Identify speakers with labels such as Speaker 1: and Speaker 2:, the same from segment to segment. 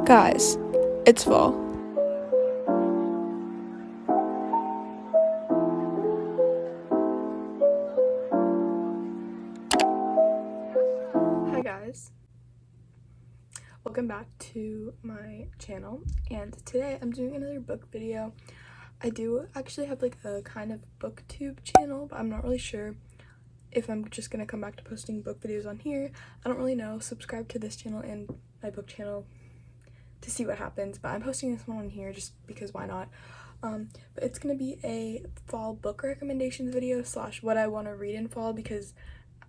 Speaker 1: Guys, it's fall. Hi guys, welcome back to my channel, and today I'm doing another book video. I do actually have like a kind of booktube channel, but I'm not really sure if I'm just gonna come back to posting book videos on here. I don't really know. Subscribe to this channel and my book channel to see what happens, but I'm posting this one on here just because why not. But it's gonna be a fall book recommendations video slash what I want to read in fall, because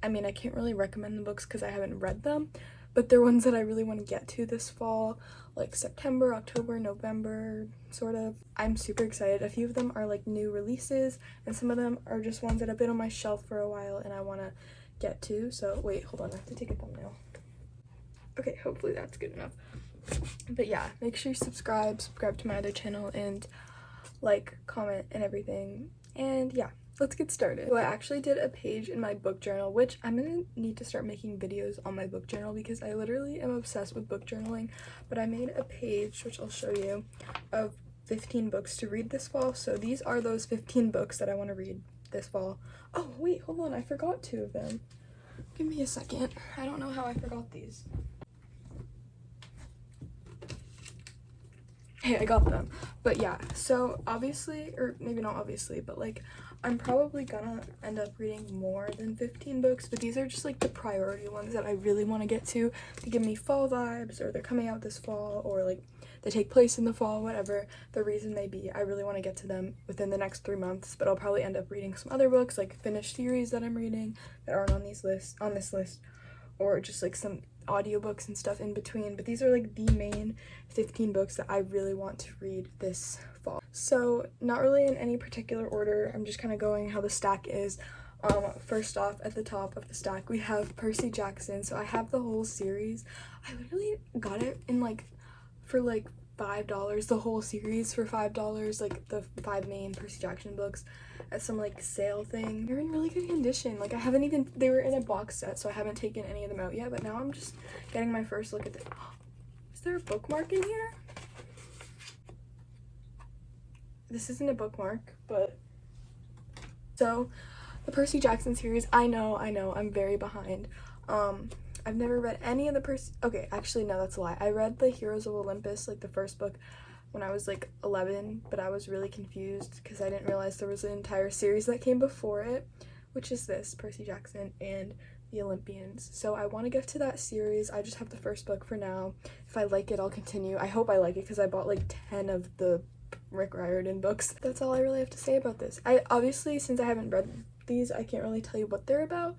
Speaker 1: I mean I can't really recommend the books because I haven't read them, but they're ones that I really want to get to this fall, like September, October, November, sort of. I'm super excited. A few of them are like new releases, and some of them are just ones that have been on my shelf for a while and I want to get to. So wait, hold on, I have to take a thumbnail. Okay, hopefully that's good enough. But yeah, make sure you subscribe to my other channel, and like, comment, and everything. And yeah, let's get started. So I actually did a page in my book journal, which I'm gonna need to start making videos on my book journal because I literally am obsessed with book journaling. But I made a page, which I'll show you, of 15 books to read this fall. So these are those 15 books that I want to read this fall. Oh wait, hold on, I forgot 2 of them. Give me a second. I don't know how I forgot these. Hey, I got them. But yeah, so obviously, or maybe not obviously, but like I'm probably gonna end up reading more than 15 books, but these are just like the priority ones that I really want to get to give me fall vibes, or they're coming out this fall, or like they take place in the fall, whatever the reason may be. I really want to get to them within the next 3 months, but I'll probably end up reading some other books, like finished series that I'm reading that aren't on this list, or just like some audiobooks and stuff in between. But these are like the main 15 books that I really want to read this fall. So not really in any particular order, I'm just kind of going how the stack is. First off, at the top of the stack we have Percy Jackson. So I have the whole series. I literally got it in like for like $5, the whole series for $5, like the 5 main Percy Jackson books at some like sale thing. They're in really good condition. Like I haven't even, they were in a box set, so I haven't taken any of them out yet, but now I'm just getting my first look at this. Is there a bookmark in here? This isn't a bookmark, but so the Percy Jackson series, I know, I'm very behind. I've never read any of the okay, actually no, that's a lie. I read the Heroes of Olympus, like the first book, when I was like 11, but I was really confused because I didn't realize there was an entire series that came before it, which is this, Percy Jackson and the Olympians. So I want to get to that series. I just have the first book for now. If I like it, I'll continue. I hope I like it because I bought like 10 of the Rick Riordan books. That's all I really have to say about this. I obviously, since I haven't read these, I can't really tell you what they're about,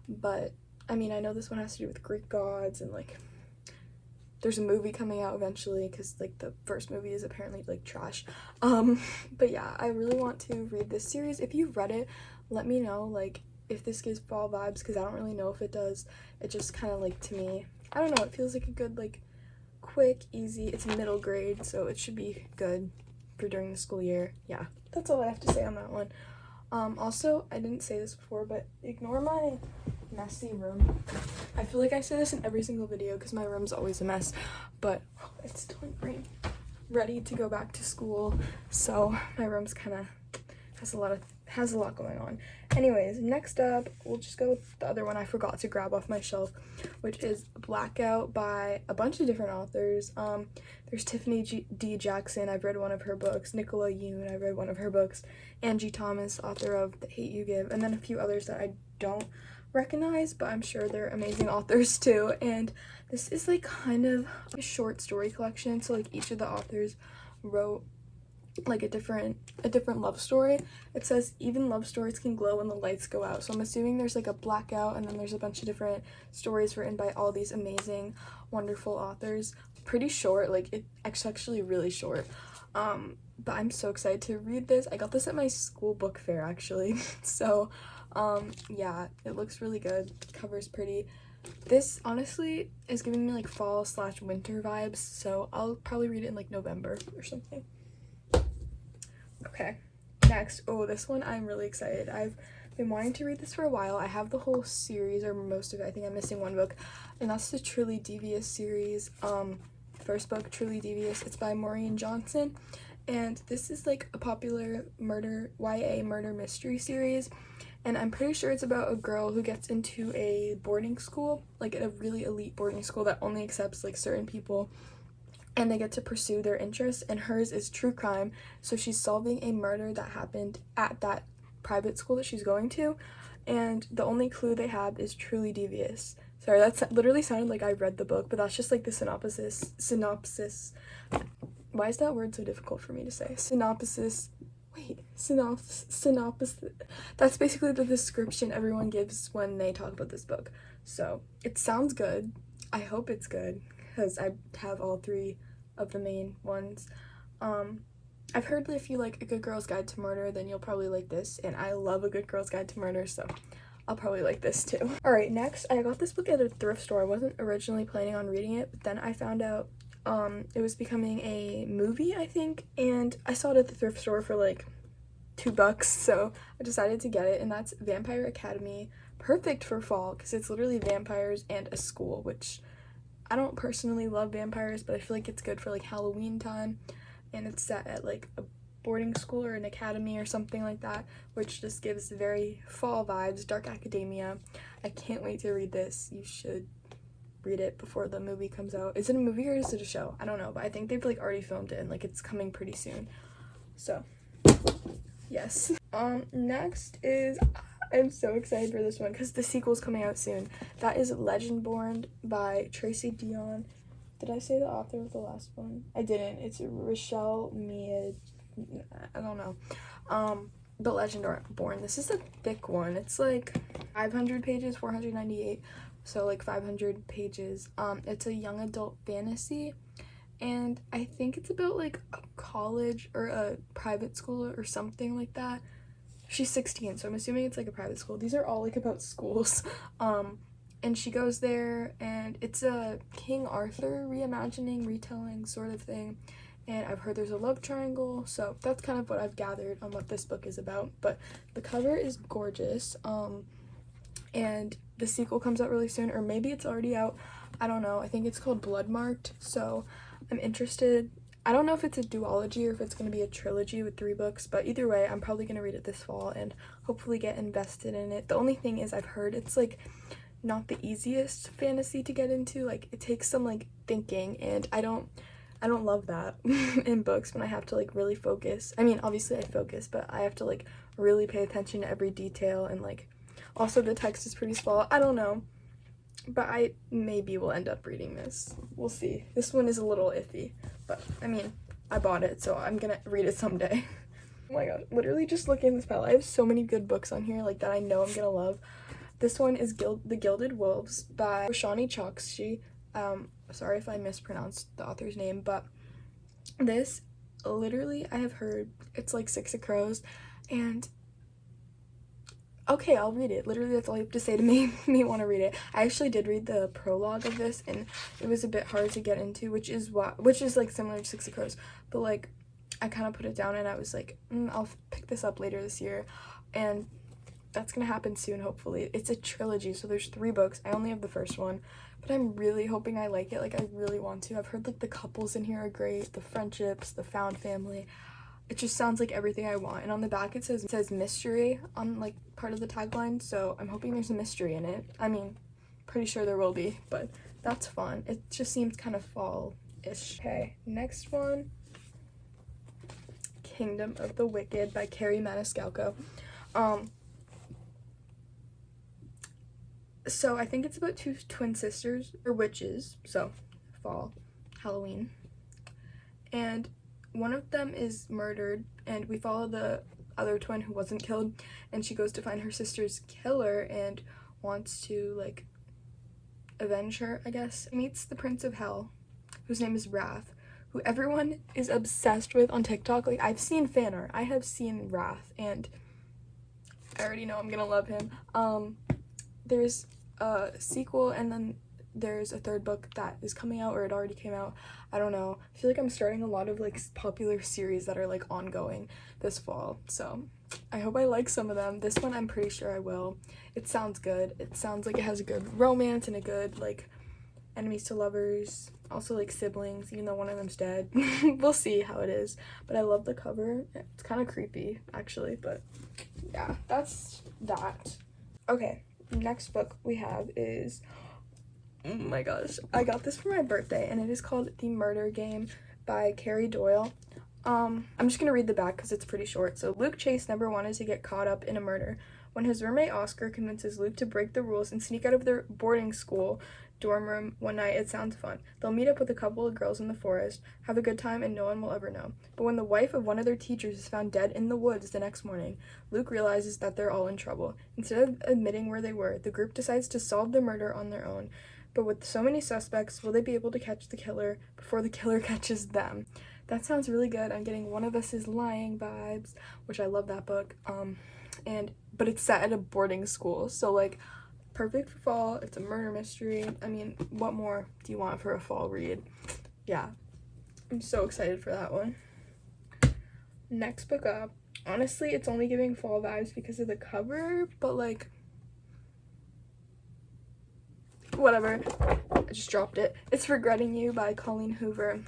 Speaker 1: but I mean, I know this one has to do with Greek gods, and like there's a movie coming out eventually because like the first movie is apparently like trash. But yeah, I really want to read this series. If you've read it, let me know like if this gives fall vibes, because I don't really know if it does. It just kind of like, to me, I don't know, it feels like a good, like quick, easy, it's middle grade, so it should be good for during the school year. Yeah, that's all I have to say on that one. Also, I didn't say this before, but ignore my messy room. I feel like I say this in every single video because my room's always a mess, but it's still in green, ready to go back to school, so my room's kind of has a lot going on. Anyways, next up, we'll just go with the other one I forgot to grab off my shelf, which is Blackout by a bunch of different authors. There's Tiffany D. Jackson, I've read one of her books. Nicola Yoon, I've read one of her books. Angie Thomas, author of The Hate You Give, and then a few others that I don't recognize, but I'm sure they're amazing authors too. And this is like kind of a short story collection, so like each of the authors wrote like a different love story. It says even love stories can glow when the lights go out, so I'm assuming there's like a blackout, and then there's a bunch of different stories written by all these amazing, wonderful authors. Pretty short, like it's actually really short, but I'm so excited to read this. I got this at my school book fair actually. So yeah, it looks really good. The cover's pretty. This honestly is giving me like fall / winter vibes, so I'll probably read it in like November or something. Okay, next. Oh, this one I'm really excited. I've been wanting to read this for a while. I have the whole series, or most of it. I think I'm missing one book, and that's the Truly Devious series. first book, Truly Devious. It's by Maureen Johnson, and this is like a popular YA murder mystery series, and I'm pretty sure it's about a girl who gets into a boarding school, like a really elite boarding school that only accepts like certain people, and they get to pursue their interests, and hers is true crime. So she's solving a murder that happened at that private school that she's going to, and the only clue they have is truly devious. Sorry, that literally sounded like I read the book, but that's just like the synopsis. Why is that word so difficult for me to say? Synopsis. That's basically the description everyone gives when they talk about this book. So it sounds good. I hope it's good, because I have all 3 of the main ones. I've heard that if you like A Good Girl's Guide to Murder, then you'll probably like this, and I love A Good Girl's Guide to Murder, so I'll probably like this too. Alright, next, I got this book at a thrift store. I wasn't originally planning on reading it, but then I found out it was becoming a movie, I think, and I saw it at the thrift store for like $2, so I decided to get it, and that's Vampire Academy. Perfect for fall, because it's literally vampires and a school, which I don't personally love vampires, but I feel like it's good for like Halloween time, and it's set at like a boarding school or an academy or something like that, which just gives very fall vibes, dark academia. I can't wait to read this. You should read it before the movie comes out. Is it a movie or is it a show? I don't know, but I think they've like already filmed it and like it's coming pretty soon. So yes. Next is, I'm so excited for this one because the sequel's coming out soon. That is Legendborn by Tracy Dion. Did I say the author of the last one? I didn't. It's Rochelle Mead. I don't know. But Legendborn. This is a thick one. It's like 500 pages, 498. So like 500 pages. It's a young adult fantasy, and I think it's about like a college or a private school or something like that. She's 16, so I'm assuming it's like a private school. These are all like about schools. And she goes there, and it's a King Arthur reimagining, retelling sort of thing. And I've heard there's a love triangle, so that's kind of what I've gathered on what this book is about. But the cover is gorgeous. And the sequel comes out really soon, or maybe it's already out. I don't know. I think it's called Bloodmarked, so I'm interested. I don't know if it's a duology or if it's going to be a trilogy with 3 books, but either way, I'm probably going to read it this fall and hopefully get invested in it. The only thing is I've heard it's like not the easiest fantasy to get into. Like it takes some like thinking, and I don't love that in books when I have to like really focus. I mean, obviously I focus, but I have to like really pay attention to every detail, and like also the text is pretty small. I don't know, but I maybe will end up reading this. We'll see. This one is a little iffy, but I mean, I bought it, so I'm gonna read it someday. Oh my god, literally just looking at this pile. I have so many good books on here like that I know I'm gonna love. This one is The Gilded Wolves by Roshani Chokshi. Sorry if I mispronounced the author's name, but this, literally, I have heard it's like 6 of Crows, and okay, I'll read it. Literally, that's all you have to say to me want to read it. I actually did read the prologue of this, and it was a bit hard to get into, which is like similar to 6 of Crows, but like I kind of put it down, and I was like, I'll pick this up later this year, and that's gonna happen soon, hopefully. It's a trilogy, so there's 3 books. I only have the first one, but I'm really hoping I like it. Like, I really want to. I've heard like the couples in here are great, the friendships, the found family. It just sounds like everything I want. And on the back it says mystery on like part of the tagline, so I'm hoping there's a mystery in it. I mean, pretty sure there will be, but that's fun. It just seems kind of fall-ish. Okay, next one, Kingdom of the Wicked by Carrie Maniscalco. So I think it's about 2 twin sisters, or witches, so fall, Halloween, and one of them is murdered, and we follow the other twin who wasn't killed, and she goes to find her sister's killer and wants to like avenge her, I guess. Meets the Prince of Hell, whose name is Wrath, who everyone is obsessed with on TikTok. Like, I've seen fan art, I have seen Wrath, and I already know I'm gonna love him. There's a sequel, and then there's a 3rd book that is coming out, or it already came out. I don't know. I feel like I'm starting a lot of like popular series that are like ongoing this fall, so I hope I like some of them. This one I'm pretty sure I will. It sounds good. It sounds like it has a good romance and a good like enemies to lovers also like siblings, even though one of them's dead. We'll see how it is, but I love the cover. It's kind of creepy actually, but yeah, that's that. Okay, next book we have is, oh my gosh, I got this for my birthday, and it is called The Murder Game by Carrie Doyle. I'm just gonna read the back because it's pretty short. So Luke Chase never wanted to get caught up in a murder. When his roommate Oscar convinces Luke to break the rules and sneak out of their boarding school dorm room one night, it sounds fun. They'll meet up with a couple of girls in the forest, have a good time, and no one will ever know. But when the wife of one of their teachers is found dead in the woods the next morning, Luke realizes that they're all in trouble. Instead of admitting where they were, the group decides to solve the murder on their own. But with so many suspects, will they be able to catch the killer before the killer catches them? That sounds really good. I'm getting One of Us is Lying vibes, which I love that book. But it's set at a boarding school, so like perfect for fall. It's a murder mystery. I mean, what more do you want for a fall read? Yeah, I'm so excited for that one. Next book up. Honestly, it's only giving fall vibes because of the cover, but like, whatever. I just dropped it. It's Regretting You by Colleen Hoover.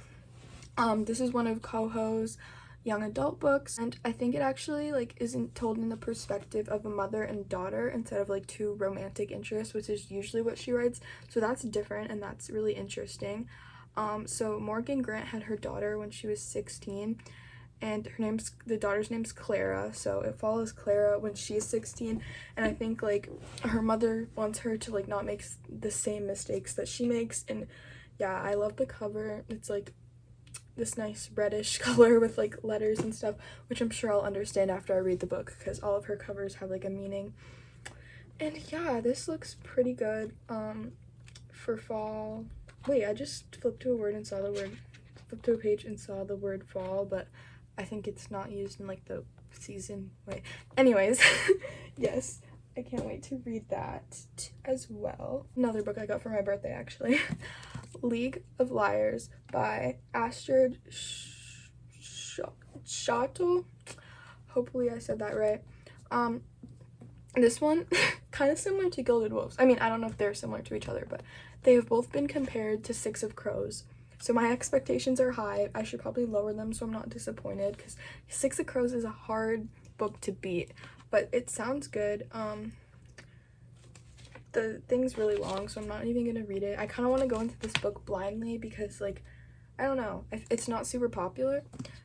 Speaker 1: This is one of Coho's young adult books, and I think it actually like isn't told in the perspective of a mother and daughter instead of like two romantic interests, which is usually what she writes. So that's different, and that's really interesting. So Morgan Grant had her daughter when she was 16, and the daughter's name's Clara, so it follows Clara when she's 16, and I think like her mother wants her to like not make the same mistakes that she makes. And yeah, I love the cover. It's like this nice reddish color with like letters and stuff, which I'm sure I'll understand after I read the book because all of her covers have like a meaning. And yeah, this looks pretty good for fall. Wait, I just flipped to a page and saw the word fall, but I think it's not used in like the season. Wait, anyways, yes, I can't wait to read that as well. Another book I got for my birthday actually. League of Liars by Astrid Schottel. Hopefully I said that right. This one kind of similar to Gilded Wolves. I mean, I don't know if they're similar to each other, but they have both been compared to Six of Crows. So my expectations are high. I should probably lower them so I'm not disappointed, because Six of Crows is a hard book to beat, but it sounds good. The thing's really long, so I'm not even gonna read it. I kind of want to go into this book blindly because like, I don't know, it's not super popular,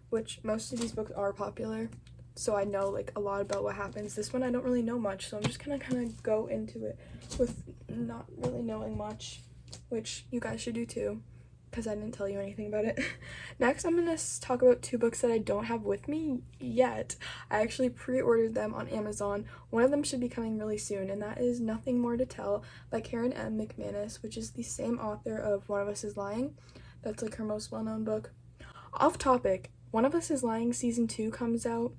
Speaker 1: which most of these books are popular, so I know like a lot about what happens. This one I don't really know much, so I'm just gonna kind of go into it with not really knowing much, which you guys should do too, because I didn't tell you anything about it. Next, I'm gonna talk about two books that I don't have with me yet. I actually pre-ordered them on Amazon. One of them should be coming really soon, and that is Nothing More to Tell by Karen M. McManus, which is the same author of One of Us is Lying. That's like her most well-known book. Off topic, One of Us is Lying season 2 comes out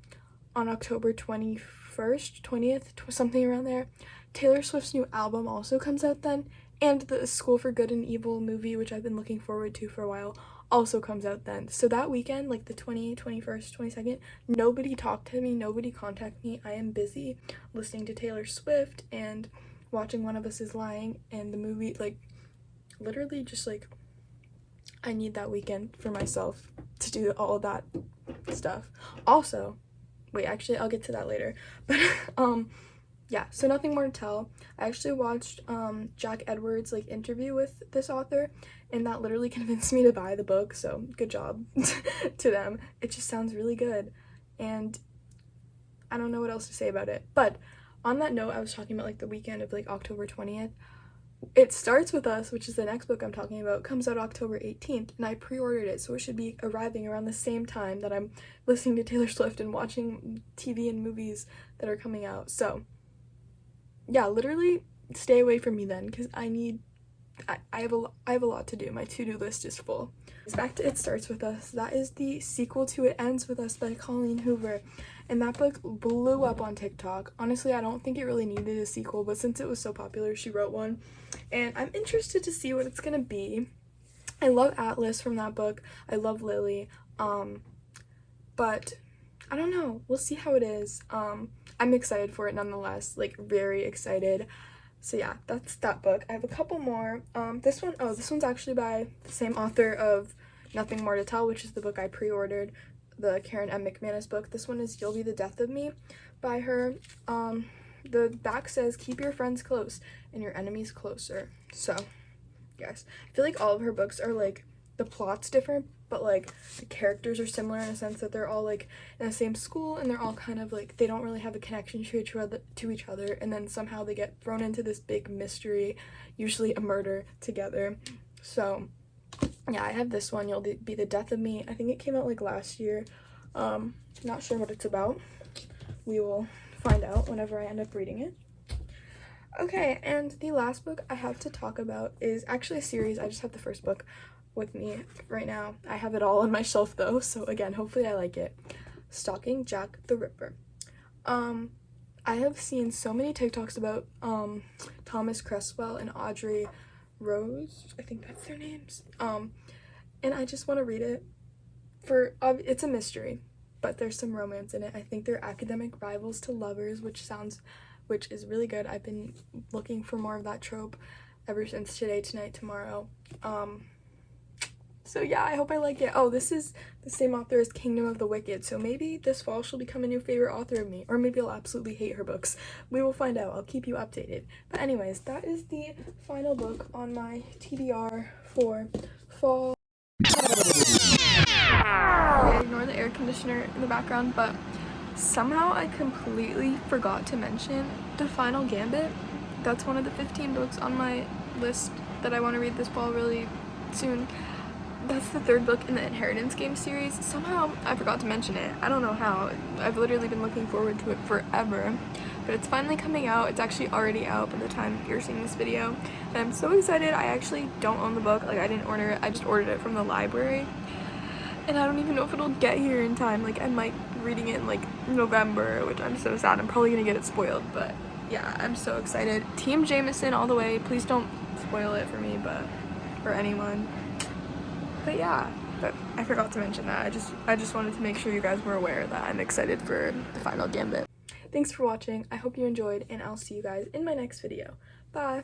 Speaker 1: on October 21st, 20th, something around there. Taylor Swift's new album also comes out then, and the School for Good and Evil movie, which I've been looking forward to for a while, also comes out then. So that weekend, like the 20th, 21st, 22nd, nobody talked to me, nobody contacted me. I am busy listening to Taylor Swift and watching One of Us is Lying and the movie. Like, literally just like, I need that weekend for myself to do all of that stuff. Also, wait, actually, I'll get to that later. But, yeah, so Nothing More to Tell. I actually watched Jack Edwards' like interview with this author, and that literally convinced me to buy the book, so good job to them. It just sounds really good, and I don't know what else to say about it. But on that note, I was talking about like the weekend of like October 20th. It Starts With Us, which is the next book I'm talking about, comes out October 18th, and I pre-ordered it, so it should be arriving around the same time that I'm listening to Taylor Swift and watching TV and movies that are coming out. So yeah, literally stay away from me then, because I have a lot to do. My to-do list is full. Back to It Starts With Us. That is the sequel to It Ends With Us by Colleen Hoover, and that book blew up on TikTok. Honestly, I don't think it really needed a sequel, but since it was so popular, she wrote one, and I'm interested to see what it's gonna be. I love Atlas from that book. I love Lily, but I don't know. We'll see how it is. I'm excited for it nonetheless, like very excited. So yeah, that's that book. I have a couple more. This one's actually by the same author of Nothing More to Tell, which is the book I pre-ordered, the Karen M. McManus book. This one is You'll Be the Death of Me by her. The back says, keep your friends close and your enemies closer. So, yes. I feel like all of her books are, like, the plot's different, but, like, the characters are similar in a sense that they're all, like, in the same school, and they're all kind of, like, they don't really have a connection to each other, and then somehow they get thrown into this big mystery, usually a murder, together. So, yeah, I have this one, You'll Be the Death of Me. I think it came out, like, last year. Not sure what it's about. We will find out whenever I end up reading it. Okay, and the last book I have to talk about is actually a series. I just have the first book with me right now. I have it all on my shelf though, so again, hopefully I like it. Stalking Jack the Ripper. I have seen so many TikToks about Thomas Cresswell and Audrey Rose, I think that's their names. And I just want to read it. It's a mystery, but there's some romance in it. I think they're academic rivals to lovers, which is really good. I've been looking for more of that trope ever since Today, Tonight, Tomorrow. So yeah, I hope I like it. Oh, this is the same author as Kingdom of the Wicked, so maybe this fall she'll become a new favorite author of me, or maybe I'll absolutely hate her books. We will find out. I'll keep you updated. But anyways, that is the final book on my TBR for fall. Okay, ignore the air conditioner in the background, but somehow I completely forgot to mention The Final Gambit. That's one of the 15 books on my list that I want to read this fall really soon. That's the third book in the Inheritance Game series. Somehow I forgot to mention it. I don't know how. I've literally been looking forward to it forever. But it's finally coming out. It's actually already out by the time you're seeing this video. And I'm so excited. I actually don't own the book. Like, I didn't order it. I just ordered it from the library. And I don't even know if it'll get here in time. Like, I might be reading it in, like, November, which I'm so sad. I'm probably gonna get it spoiled. But, yeah, I'm so excited. Team Jameson all the way. Please don't spoil it for me, or anyone. But yeah, I forgot to mention that. I just wanted to make sure you guys were aware that I'm excited for The Final Gambit. Thanks for watching. I hope you enjoyed, and I'll see you guys in my next video. Bye!